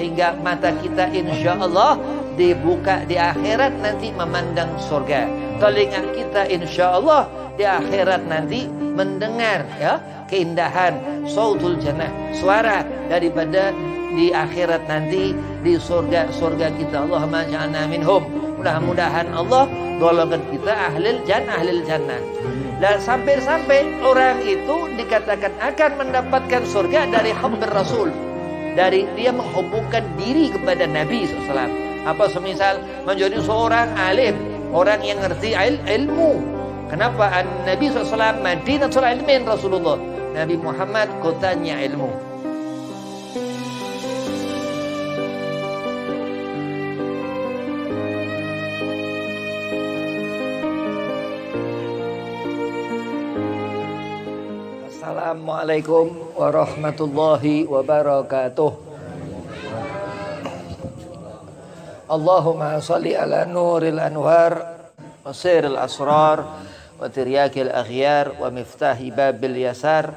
sehingga mata kita insya Allah dibuka di akhirat nanti memandang surga. Telinga kita insya Allah di akhirat nanti mendengar ya keindahan sautul jannah, suara daripada di akhirat nanti di surga kita. Allahumma ja'alna minhum. Mudah-mudahan Allah golongan kita ahlil jannah. Dan sampai orang itu dikatakan akan mendapatkan surga dari hubbir Rasul, dari dia menghubungkan diri kepada Nabi SAW. Apa semisal menjadi seorang alim, orang yang ngerti ilmu. Kenapa Nabi SAW Madinatul Ilmin Rasulullah, Nabi Muhammad kotanya ilmu. Assalamualaikum warahmatullahi wabarakatuh. Allahumma salli ala nuril anwar wa siril asrar wa tiryakil akhyar wa miftahi babil yasar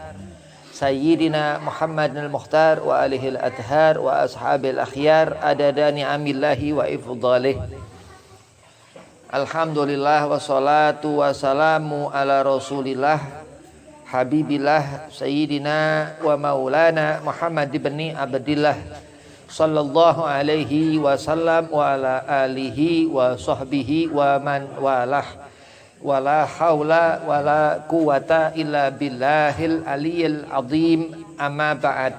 Sayyidina Muhammadil Mukhtar wa alihil athar wa ashabil akhyar adada ni'amillahi wa ifdalih. Alhamdulillah wassalatu wassalamu ala rasulillah Habibillah Sayyidina wa maulana Muhammad ibn Abdillah sallallahu alaihi wasallam wa ala alihi wa sahbihi wa man walah wala haula wala quwata illa billahil aliyil azim amma ba'd.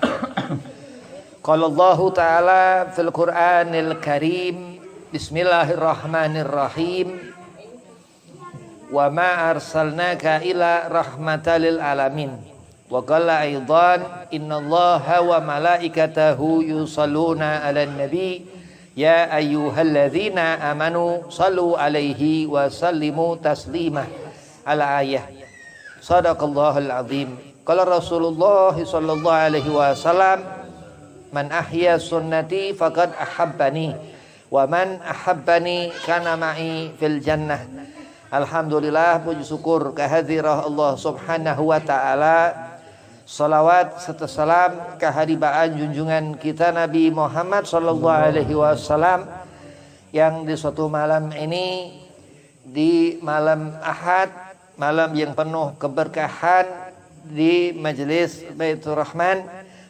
Qala Allah ta'ala fil Qur'anil Karim Bismillahirrahmanirrahim wa ma arsalnaka ila rahmatal alamin wa qala aidan innallaha wa malaikatahu yusalluna 'alan nabi ya ayyuhalladzina amanu sallu 'alaihi wa sallimu taslima ala ayah. Shadaqallahul azim. Qala Rasulullah sallallahu alaihi wasallam man ahya sunnati faqad ahabbani wa man ahabbani kana ma'i fil jannah. Alhamdulillah, puji syukur kehadiran Allah subhanahu wa ta'ala. Salawat serta salam kehadibaan junjungan kita Nabi Muhammad sallallahu alaihi wasallam yang di suatu malam ini, di malam Ahad, malam yang penuh keberkahan di majelis Baitur Rahman.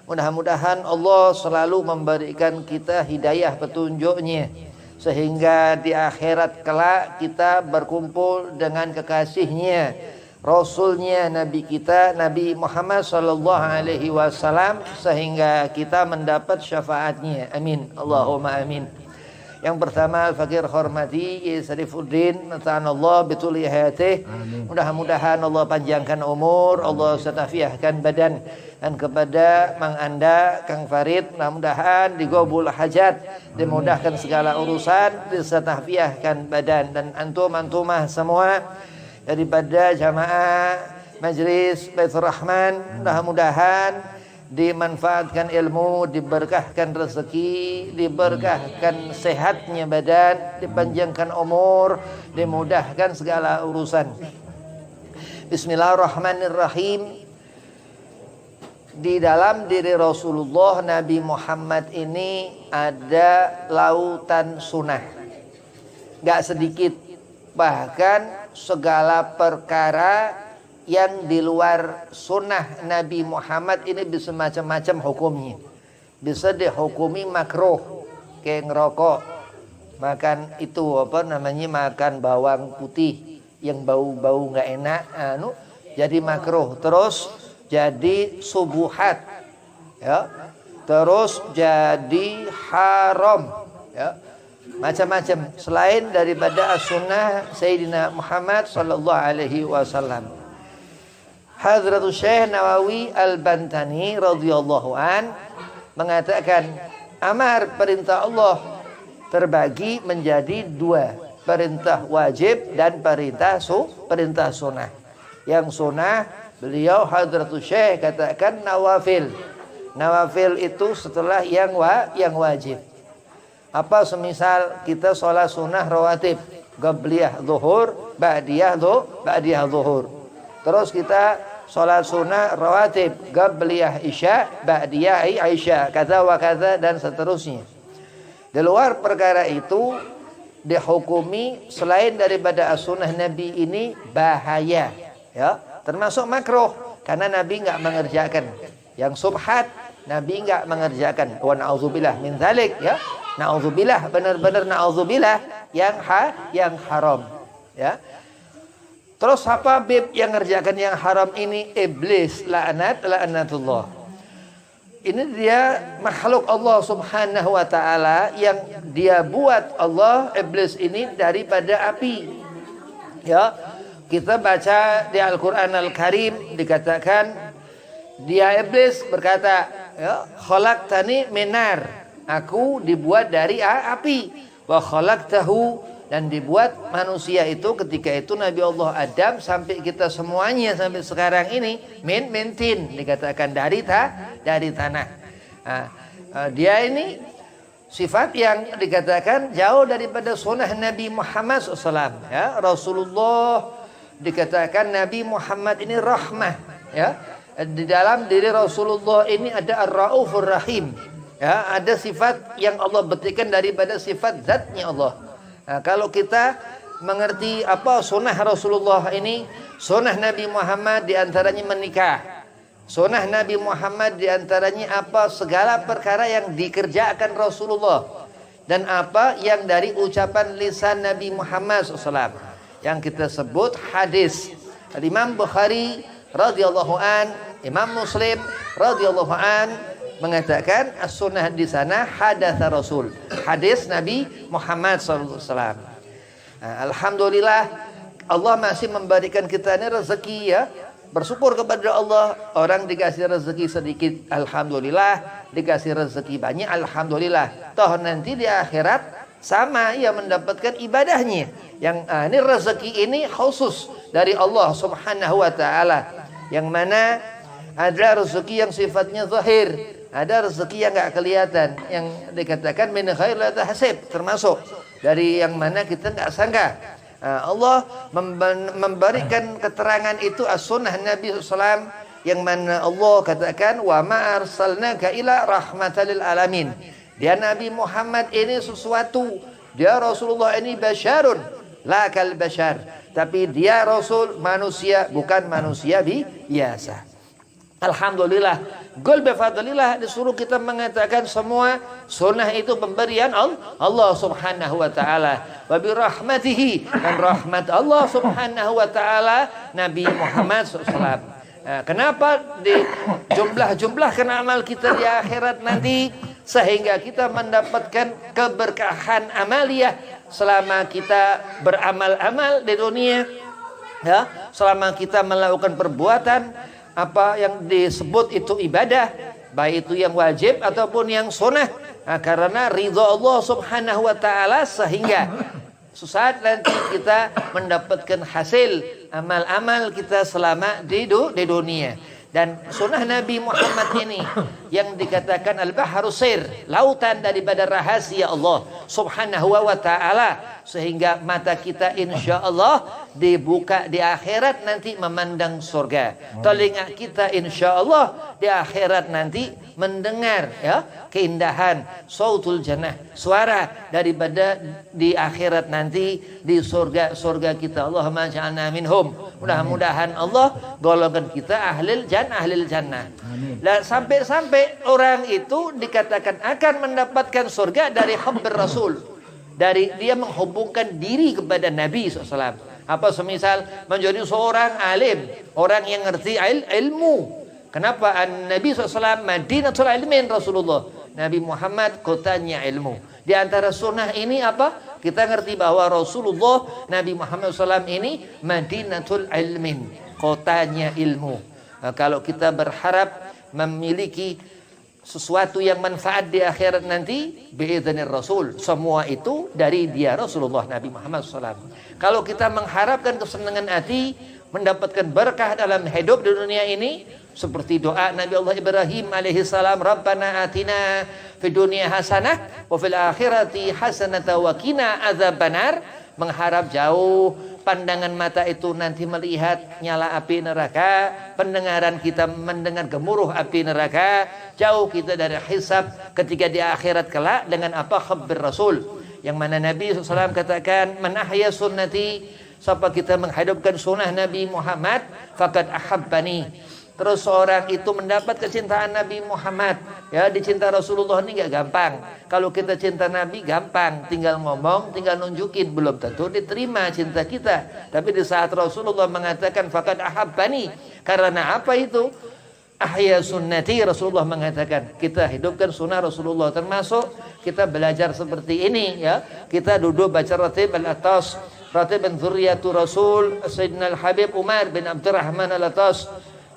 Mudah-mudahan Allah selalu memberikan kita hidayah petunjuknya sehingga di akhirat kelak kita berkumpul dengan kekasihnya, Rasulnya, Nabi kita Nabi Muhammad sallallahu alaihi wasallam, sehingga kita mendapat syafaatnya. Amin. Allahumma amin. Yang pertama Al-Fakir hormati Sarifuddin nata'anallah bituli hayatih. Mudah-mudahan Allah panjangkan umur, Allah setafiahkan badan. Dan kepada Mang Anda, Kang Farid, mudah-mudahan digobul hajat, dimudahkan segala urusan, disetafiahkan badan. Dan antum-antumah semua daripada jamaah Majlis Baitur Rahman, mudah-mudahan dimanfaatkan ilmu, diberkahkan rezeki, diberkahkan sehatnya badan, dipanjangkan umur, dimudahkan segala urusan. Bismillahirrahmanirrahim. Di dalam diri Rasulullah Nabi Muhammad ini ada lautan sunnah, gak sedikit. Bahkan segala perkara yang di luar sunnah Nabi Muhammad ini bisa macam-macam hukumnya. Bisa dihukumi makruh, kayak ngerokok, makan itu makan bawang putih yang bau-bau nggak enak, jadi makruh. Terus jadi subuhat, ya. Terus jadi haram, ya. Macam-macam selain daripada as-sunnah Sayyidina Muhammad sallallahu alaihi wasallam. Hadratus Syekh Nawawi Al-Bantani radhiyallahu an mengatakan amar perintah Allah terbagi menjadi dua, perintah wajib dan perintah sunnah. Yang sunnah beliau Hadratus Syekh katakan nawafil. Nawafil itu setelah yang wajib. Apa semisal kita sholat sunnah rawatib, qabliyah zuhur, ba'diyah zuhur. Terus kita salat sunnah rawatib, qabliyah isya, ba'diyah isya, kata wa kata dan seterusnya. Di luar perkara itu dihukumi selain daripada as-sunnah Nabi ini bahaya, ya, termasuk makruh karena Nabi enggak mengerjakan. Yang subhat Nabi enggak mengerjakan. Wa na'udzubillah min dzalik, ya. Na'udzubillah, benar-benar na'udzubillah yang haram, ya. Terus apa bib yang ngerjakan yang haram ini? Iblis, laknatullah. Ini dia makhluk Allah Subhanahu wa taala yang dia buat Allah, iblis ini daripada api. Ya. Kita baca di Al-Qur'an Al-Karim dikatakan dia iblis berkata, ya, khalaqtani minar. Aku dibuat dari api. Wa khalaqtahu, dan dibuat manusia itu ketika itu Nabi Allah Adam sampai kita semuanya sampai sekarang ini min tin, dikatakan dari tanah. Dia ini sifat yang dikatakan jauh daripada sunnah Nabi Muhammad SAW. Ya, Rasulullah dikatakan Nabi Muhammad ini rahmah. Ya, di dalam diri Rasulullah ini ada Ar-Raufur Rahim. Ya, ada sifat yang Allah berikan daripada sifat zatnya Allah. Nah, kalau kita mengerti apa sunnah Rasulullah ini, sunnah Nabi Muhammad diantaranya menikah. Sunnah Nabi Muhammad diantaranya apa? Segala perkara yang dikerjakan Rasulullah. Dan apa yang dari ucapan lisan Nabi Muhammad SAW. Yang kita sebut hadis. Imam Bukhari radhiyallahu an, Imam Muslim radhiyallahu an mengatakan as-sunnah di sana hadatsa Rasul, hadis Nabi Muhammad SAW. Alhamdulillah Allah masih memberikan kita ini rezeki, ya. Bersyukur kepada Allah. Orang dikasih rezeki sedikit, alhamdulillah. Dikasih rezeki banyak, alhamdulillah. Toh nanti di akhirat sama ia mendapatkan ibadahnya. Yang ini rezeki ini khusus dari Allah Subhanahu wa taala. Yang mana ada rezeki yang sifatnya zahir, ada rezeki yang enggak kelihatan, yang dikatakan min khair la tahsib, termasuk dari yang mana kita enggak sangka. Allah memberikan keterangan itu as-sunnah Nabi SAW, yang mana Allah katakan wa ma arsalnaka ila rahmatal lil alamin. Dia Nabi Muhammad ini sesuatu, dia Rasulullah ini basyarun la kal basyar, tapi dia rasul manusia, bukan manusia biasa. Alhamdulillah, gol bifadlillah, disuruh kita mengatakan semua sunnah itu pemberian Allah Subhanahu wa taala. Wa bi rahmatihi, dan rahmat Allah Subhanahu wa taala Nabi Muhammad SAW. Kenapa dijumlah-jumlahkan amal kita di akhirat nanti sehingga kita mendapatkan keberkahan amaliyah selama kita beramal-amal di dunia, ya, selama kita melakukan perbuatan apa yang disebut itu ibadah, baik itu yang wajib ataupun yang sunnah, karena ridha Allah Subhanahu wa taala, sehingga sesaat nanti kita mendapatkan hasil amal-amal kita selama di dunia. Dan sunnah Nabi Muhammad ini yang dikatakan al-bahrus sir, lautan daripada rahasia Allah Subhanahu wa taala, sehingga mata kita insyaallah dibuka di akhirat nanti memandang surga. Telinga kita insyaallah di akhirat nanti mendengar, ya, keindahan sautul jannah, suara daripada di akhirat nanti di surga kita. Allahumma ja'alna minhum. Mudah-mudahan Allah golongan kita ahlil jannah. Dan sampai orang itu dikatakan akan mendapatkan surga dari hubbur Rasul, dari dia menghubungkan diri kepada Nabi SAW. Apa semisal menjadi seorang alim, orang yang ngerti ilmu. Kenapa Nabi SAW Madinatul Ilmin Rasulullah, Nabi Muhammad kotanya ilmu. Di antara sunnah ini apa? Kita ngerti bahwa Rasulullah Nabi Muhammad SAW ini Madinatul Ilmin, kotanya ilmu. Nah, kalau kita berharap memiliki sesuatu yang manfaat di akhirat nanti, biidznir Rasul, semua itu dari dia Rasulullah Nabi Muhammad SAW. Kalau kita mengharapkan kesenangan hati, mendapatkan berkah dalam hidup di dunia ini, seperti doa Nabi Allah Ibrahim alaihi salam, Rabbana atina fid dunya hasanah wa fil akhirati hasanah wa qina adzabannar, mengharap jauh pandangan mata itu nanti melihat nyala api neraka, pendengaran kita mendengar gemuruh api neraka, jauh kita dari hisab ketika di akhirat kelak dengan apa khabar Rasul, yang mana Nabi SAW katakan, man ahya sunnati, siapa kita menghidupkan sunnah Nabi Muhammad, faqad ahabbani. Terus seorang itu mendapat kecintaan Nabi Muhammad. Ya, dicinta Rasulullah ini gak gampang. Kalau kita cinta Nabi gampang, tinggal ngomong, tinggal nunjukin, belum tentu diterima cinta kita. Tapi di saat Rasulullah mengatakan faqad ahabbani, karena apa itu? Ahya sunnati, Rasulullah mengatakan kita hidupkan sunnah Rasulullah, termasuk kita belajar seperti ini ya. Kita duduk baca ratib al-atas, ratib bin dzurriyyatu Rasul Sayyidina al-Habib Umar bin Abdurrahman al-Atas,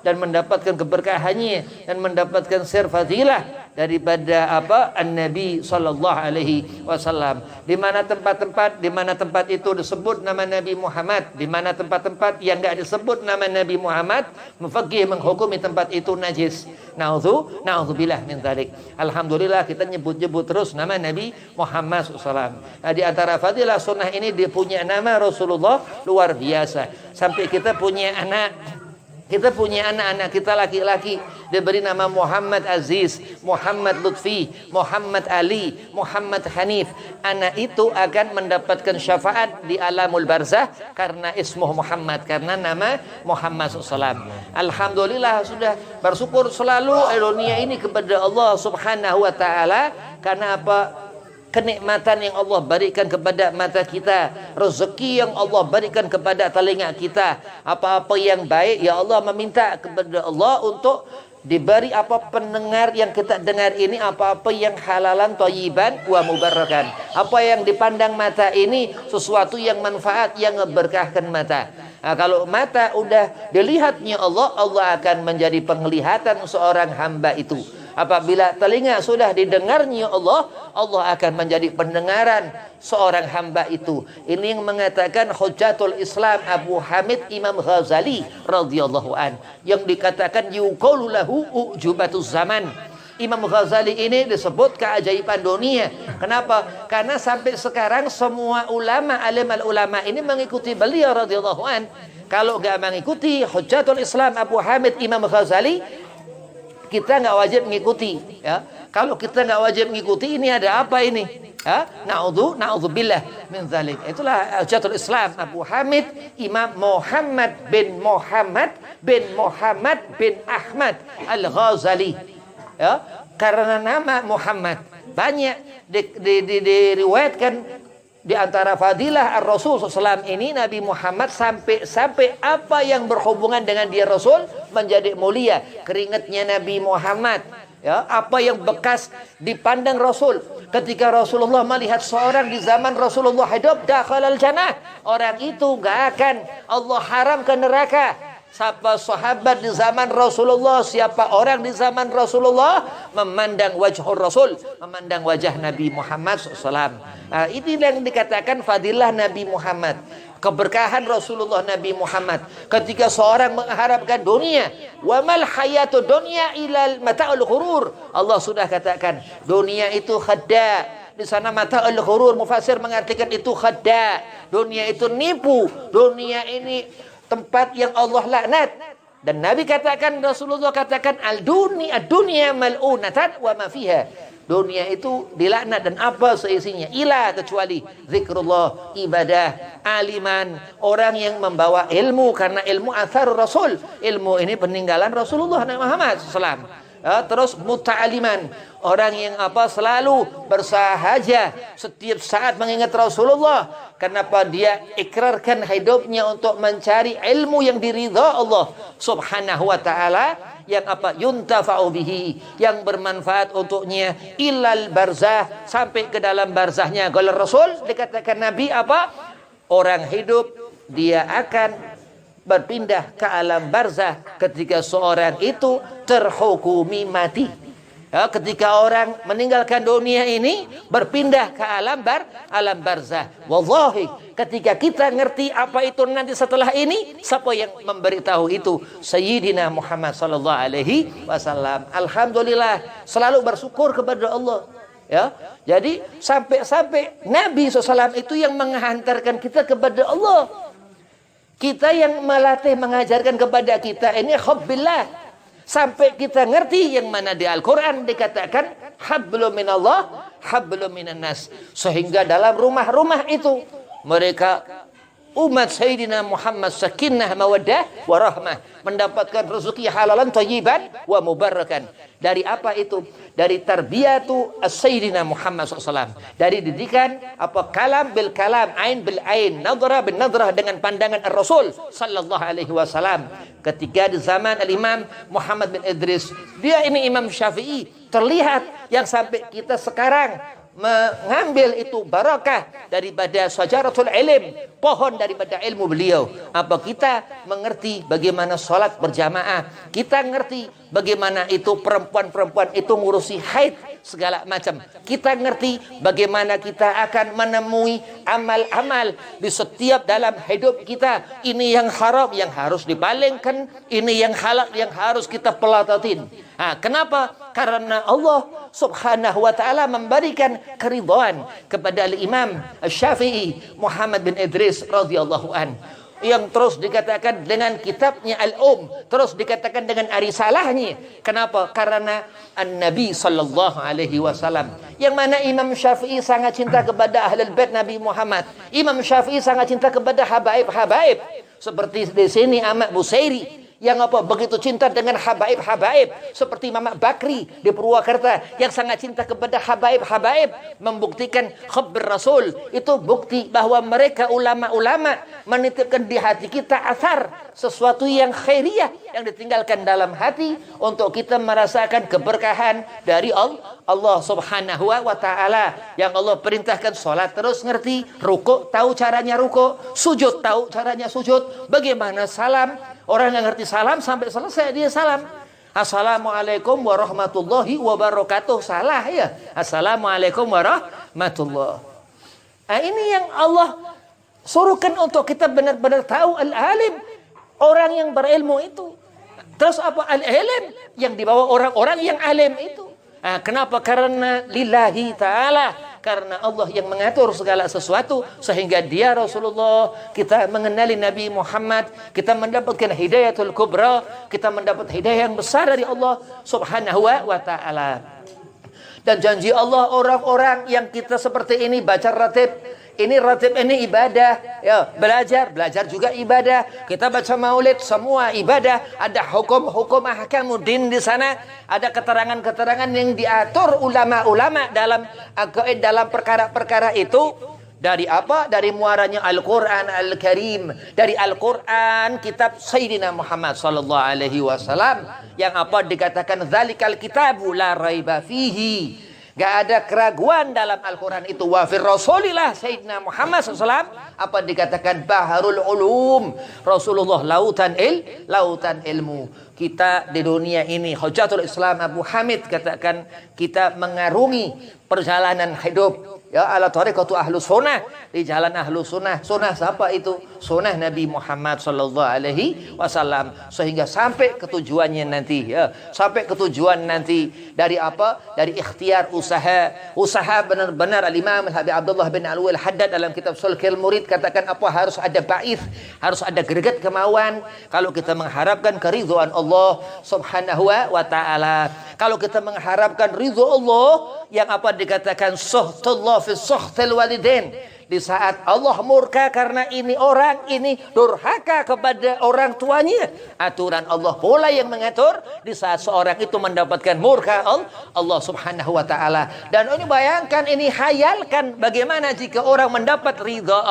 dan mendapatkan keberkahannya dan mendapatkan sir fadilah daripada apa an-Nabi sallallahu alaihi wasallam. Di mana tempat itu disebut nama Nabi Muhammad, di mana tempat-tempat yang enggak disebut nama Nabi Muhammad, mufaqqih menghukumi tempat itu najis. Na'udzubillah min dzalik. Alhamdulillah kita nyebut-nyebut terus nama Nabi Muhammad SAW. Nah, di antara fadilah sunnah ini dia punya nama Rasulullah luar biasa. Sampai kita punya anak-anak kita laki-laki diberi nama Muhammad Aziz, Muhammad Lutfi, Muhammad Ali, Muhammad Hanif. Anak itu akan mendapatkan syafaat di alamul barzah karena ismuh Muhammad, karena nama Muhammad SAW. Alhamdulillah, sudah bersyukur selalu dunia ini kepada Allah Subhanahu wa taala. Karena apa? Kenikmatan yang Allah berikan kepada mata kita, rezeki yang Allah berikan kepada telinga kita, apa-apa yang baik ya Allah meminta kepada Allah untuk diberi apa pendengar yang kita dengar ini, apa-apa yang halalan thayyiban wa mubarakan, apa yang dipandang mata ini sesuatu yang manfaat, yang memberkahkan mata. Nah, kalau mata udah dilihatnya Allah, Allah akan menjadi penglihatan seorang hamba itu. Apabila telinga sudah didengarnya Allah, Allah akan menjadi pendengaran seorang hamba itu. Ini yang mengatakan Hujjatul Islam Abu Hamid Imam Ghazali radhiyallahu an, yang dikatakan yuqalu lahu ujubatuz zaman. Imam Ghazali ini disebut keajaiban dunia. Kenapa? Karena sampai sekarang semua ulama, alim al-ulama ini mengikuti beliau radhiyallahu an. Kalau enggak mengikuti Hujjatul Islam Abu Hamid Imam Ghazali, kita nggak wajib mengikuti ya. Kalau kita nggak wajib mengikuti, ini ada apa ini? Na'udzubillah min dzalik. Itulah Hujjatul Islam Abu Hamid Imam Muhammad bin Ahmad Al-Ghazali. Ya, karena nama Muhammad banyak diriwayatkan. Di antara fadilah Ar-Rasul SAW ini, Nabi Muhammad sampai apa yang berhubungan dengan dia Rasul menjadi mulia. Keringatnya Nabi Muhammad, ya, apa yang bekas dipandang Rasul. Ketika Rasulullah melihat seorang di zaman Rasulullah hidup, dakhalal jannah, orang itu gak akan Allah haram ke neraka. Siapa sahabat di zaman Rasulullah, siapa orang di zaman Rasulullah memandang wajhur Rasul, memandang wajah Nabi Muhammad SAW. Nah, ini yang dikatakan fadilah Nabi Muhammad, keberkahan Rasulullah Nabi Muhammad. Ketika seorang mengharapkan dunia, wa mal hayatu dunya ilal mata'ul ghurur, Allah sudah katakan dunia itu khadda. Di sana mata'ul ghurur, mufassir mengartikan itu khadda, dunia itu nipu, dunia ini tempat yang Allah laknat. Dan Nabi katakan, Rasulullah katakan, ad-dunya mal'unatan wa ma fiha. Dunia itu dilaknat dan apa seisinya, ila kecuali zikrullah, ibadah, aliman, orang yang membawa ilmu, karena ilmu athar Rasul. Ilmu ini peninggalan Rasulullah Muhammad SAW. Terus muta'aliman, orang yang apa selalu bersahaja setiap saat mengingat Rasulullah. Kenapa dia ikrarkan hidupnya untuk mencari ilmu yang diridha Allah Subhanahu wa taala, yang apa yuntafa'u bihi, yang bermanfaat untuknya ilal barzah, sampai ke dalam barzahnya. Kalau Rasul dikatakan Nabi apa? Orang hidup dia akan berpindah ke alam barzah ketika seorang itu terhukumi mati. Ya, ketika orang meninggalkan dunia ini berpindah ke alam barzah. Wallahi, ketika kita ngerti apa itu nanti setelah ini, siapa yang memberitahu itu? Sayyidina Muhammad sallallahu alaihi wasallam. Alhamdulillah, selalu bersyukur kepada Allah. Ya, jadi sampai Nabi SAW itu yang menghantarkan kita kepada Allah. Kita yang melatih mengajarkan kepada kita ini hubbillah. Sampai kita ngerti yang mana di Al-Quran dikatakan hablum minallah, hablum minan nas. Sehingga dalam rumah-rumah itu mereka umat Sayyidina Muhammad sakinah mawaddah warahmah mendapatkan rezeki halalan thayyiban wa mubarakan. Dari apa itu? Dari tarbiyatu Sayyidina Muhammad SAW. Dari didikan apa kalam bil kalam, ain bil ain, nadrah bin nadrah dengan pandangan Ar-Rasul sallallahu alaihi wasallam. Ketika di zaman Al-Imam Muhammad bin Idris, dia ini Imam Syafi'i, terlihat yang sampai kita sekarang mengambil itu barakah daripada syajaratul ilm, pohon daripada ilmu beliau. Apa kita mengerti bagaimana sholat berjamaah, kita ngerti bagaimana itu perempuan-perempuan itu ngurusi haid segala macam, kita ngerti bagaimana kita akan menemui amal-amal di setiap dalam hidup kita. Ini yang haram yang harus dipalingkan, ini yang halal yang harus kita pelatatin. Kenapa? Karena Allah subhanahu wa ta'ala memberikan keridhaan kepada Imam Syafi'i Muhammad bin Idris radhiyallahu an, yang terus dikatakan dengan kitabnya terus dikatakan dengan arisalahnya. Kenapa? Karena An-Nabi sallallahu alaihi wasallam, yang mana Imam Syafi'i sangat cinta kepada ahlul bait Nabi Muhammad. Imam Syafi'i sangat cinta kepada habaib-habaib. Seperti di sini Ahmad Busairi yang begitu cinta dengan habaib-habaib, seperti Imam Bakri di Purwakarta yang sangat cinta kepada habaib-habaib, membuktikan khabar Rasul. Itu bukti bahwa mereka ulama-ulama menitipkan di hati kita asar sesuatu yang khairiyah yang ditinggalkan dalam hati untuk kita merasakan keberkahan dari Allah subhanahu wa ta'ala. Yang Allah perintahkan sholat terus ngerti, rukuk tahu caranya rukuk, sujud tahu caranya sujud, bagaimana salam. Orang yang ngerti salam sampai selesai dia salam. Assalamualaikum warahmatullahi wabarakatuh. Salah ya. Assalamualaikum warahmatullahi. Ini yang Allah suruhkan untuk kita benar-benar tahu al-alim. Orang yang berilmu itu. Terus apa al-ilm? Yang dibawa orang-orang yang alim itu. Kenapa? Karena lillahi ta'ala. Karena Allah yang mengatur segala sesuatu, sehingga dia Rasulullah, kita mengenali Nabi Muhammad, kita mendapatkan hidayatul kubra, kita mendapat hidayah yang besar dari Allah subhanahu wa ta'ala. Dan janji Allah, orang-orang yang kita seperti ini baca ratib, ini ratib ini ibadah, ya belajar juga ibadah. Kita baca maulid semua ibadah. Ada hukum-hukum ahkamuddin di sana. Ada keterangan-keterangan yang diatur ulama-ulama dalam perkara-perkara itu. Dari apa? Dari muaranya Al-Quran Al-Karim. Dari Al-Quran kitab Sayyidina Muhammad sallallahu alaihi wasallam, yang apa dikatakan zalikal kitabu la raiba fihi. Gak ada keraguan dalam Al-Quran itu. Wa fir Rasulillah Sayyidina Muhammad SAW, apa dikatakan baharul ulum. Rasulullah lautan ilmu. Kita di dunia ini, Hujatul Islam Abu Hamid katakan, kita mengarungi perjalanan hidup ya ala tariqatu ahlu sunnah, di jalan ahlu sunnah. Sunnah siapa itu? Sunnah Nabi Muhammad sallallahu alaihi wasallam, sehingga sampai ke tujuannya nanti ya. Sampai ke tujuan nanti dari apa? Dari ikhtiar usaha benar-benar. Al-Imam Al-Habib Abdullah bin Alwi Al-Haddad dalam kitab Sulkil Murid katakan apa? Harus ada ba'ith, harus ada greget kemauan kalau kita mengharapkan keridhaan Allah subhanahu wa ta'ala. Kalau kita mengharapkan ridho Allah, yang apa dikatakan suhtullah fi suhtil walidain, di saat Allah murka karena ini orang ini durhaka kepada orang tuanya, aturan Allah pula yang mengatur di saat seorang itu mendapatkan murka Allah subhanahu wa ta'ala. Dan ini bayangkan, ini hayalkan bagaimana jika orang mendapat ridha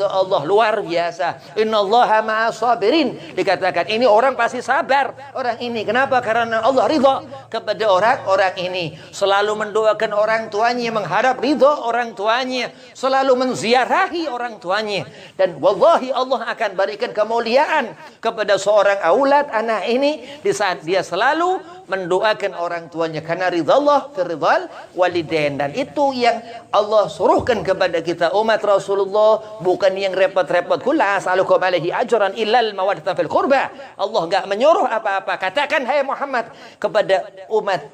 Allah luar biasa. Innallaha ma'as sabirin, dikatakan ini orang pasti sabar orang ini. Kenapa? Karena Allah ridha kepada orang ini, selalu mendoakan orang tuanya, mengharap ridha orang tuanya, selalu menziarahi orang tuanya. Dan wallahi Allah akan berikan kemuliaan kepada seorang aulad anak ini di saat dia selalu mendoakan orang tuanya, karena ridhallah fi ridhal walidain. Dan itu yang Allah suruhkan kepada kita umat Rasulullah, bukan yang repot-repot. Qul la as'alukum alaihi ajran illal mawaddatan fil qurba. Allah enggak menyuruh apa-apa. Katakan hai Muhammad kepada umat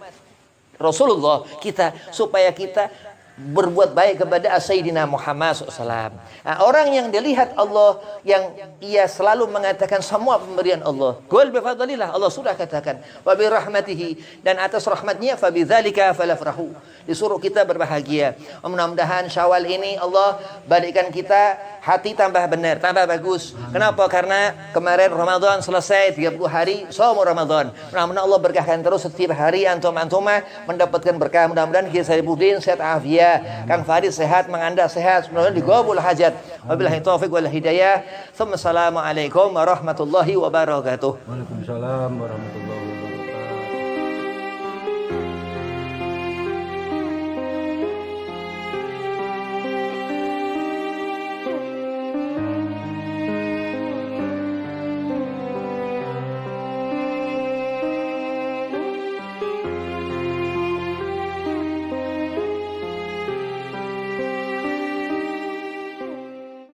Rasulullah kita, supaya kita berbuat baik kepada Sayyidina Muhammad SAW. Orang yang dilihat Allah, yang ia selalu mengatakan semua pemberian Allah. Qul bi fadlillah, Allah sudah katakan, wa bi rahmatihi, dan atas rahmatnya fa bidzalika falafrahu. Disuruh kita berbahagia. Mudah-mudahan Syawal ini Allah berikan kita hati tambah benar, tambah bagus. Kenapa? Karena kemarin Ramadan selesai 30 hari saum Ramadan. Mudah-mudahan Allah berkahkan terus setiap hari antum-antuma mendapatkan berkah. Mudah-mudahan kita Saifuddin sehat afiat, Kang Farid sehat, Mang Anda sehat, mudah-mudahan digabul hajat. Wabillahi taufiq wal hidayah. Assalamualaikum warahmatullahi wabarakatuh. Waalaikumsalam warahmatullahi wabarakatuh.